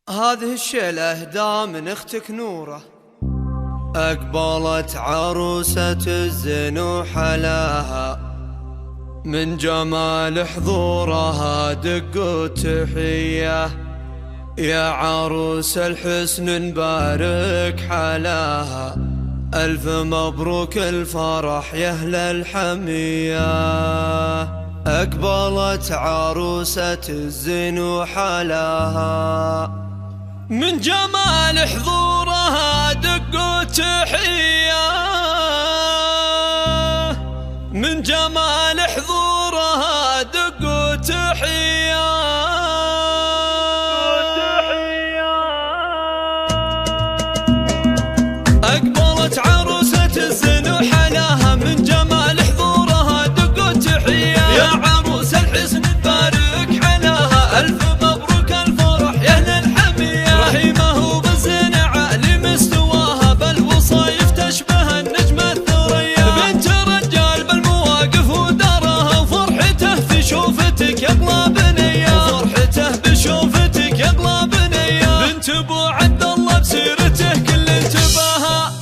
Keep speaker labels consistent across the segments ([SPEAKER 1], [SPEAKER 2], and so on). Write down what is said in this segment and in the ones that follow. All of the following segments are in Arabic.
[SPEAKER 1] هذه الشيلة اهدى من اختك نوره، اقبلت عروسة الزين وحلاها، من جمال حضورها دق تحية، يا عروس الحسن نبارك حلاها، ألف مبروك الفرح يا أهل الحمية. أقبلت عروسة الزين وحلاها، من جمال حضورها دق تحية، من جمال حضورها دق تحية. أقبلت عروسة الزين وحلاها، من جمال حضورها دق تحية، يا عروس الحسن نبارك حلاها، ألف مبروك الفرح يا أهل الحمية. رحيمة وبالزين عالي مستواها، بالوصايف تشبه النجم الثريا، بنت رجال بالمواقف ودارها، وفرحته في شوفتك يقلى بنية، وفرحته بشوفتك يقلى بنية. بنت ابو عبد الله بسيرته كل انتباهها،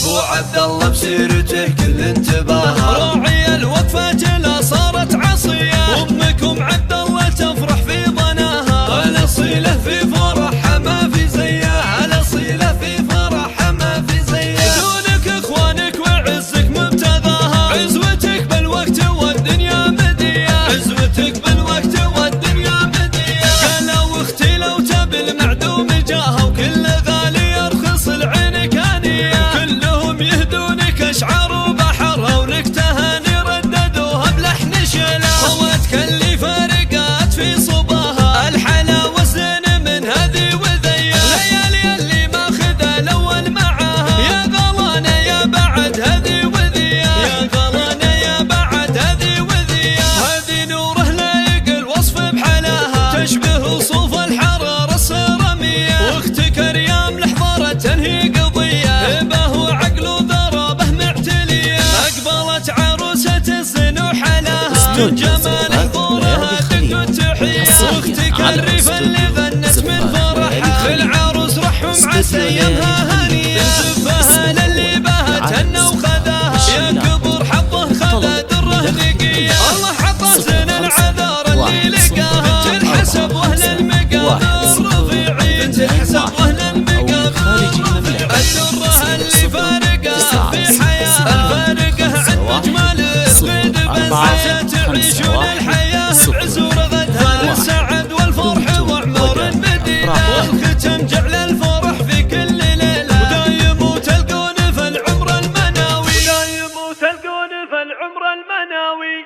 [SPEAKER 1] ابو عبد الله بسيرته كل انتباهها، راعي الوقفة لا صارت عصية، وامكم عبد الله تفرح في ظناها، الاصيلة في فرحها ما في زيها، الاصيلة في فرحها ما في زيها. دونك اخوانك وعزك مبتغاها، عزوتك بالوقت والدنيا مدية، عزوتك بالوقت والدنيا مدية. قالوا اختي لو تبي المعدوم جاها، وكل غالي يرخص العين كانية، كلهم يهدونك اشعار وبحرها، ولك تهاني رددوها بلحن شلا، خواتك اللي فارقات في صباها، الحلا والزين من هذي وذيا، ليالي اللي ماخذه الاول معاها، يا غلانه يا بعد هذي وذيا، يا غلانه يا بعد هذي وذيا. هذي نوره لايق الوصف بحلاها، تشبه صوف الحراره السرميه، واختك ريام لحضاره تنهي قضيه، هبه وعقل وضربه معتليه. اقبلت عروسه الزين وحلاها، من جمال حضورها دق تحيه، واختك الريف اللي غنت من فرحها، العروس رحم عسى يمها هنيه، زفها للي بهت هنا وخذاها، يا كبر حظه خذا دره نقيه، الله عطى زين العذار اللي لقاها، تنحسب واهل المقام الرفيعين، تنحسب واهل المقام الرفيعين. الدره اللي فارقه في حياه، الفارقه عند جمال الصيد بنسى، تعيشون الحياه بعز ورغدها، للسعد والفرح وعمر مديده، والختم جعل الفرح في كل ليله، ودايم تلقون في العمر المناوي، ودايم تلقون في العمر المناوي.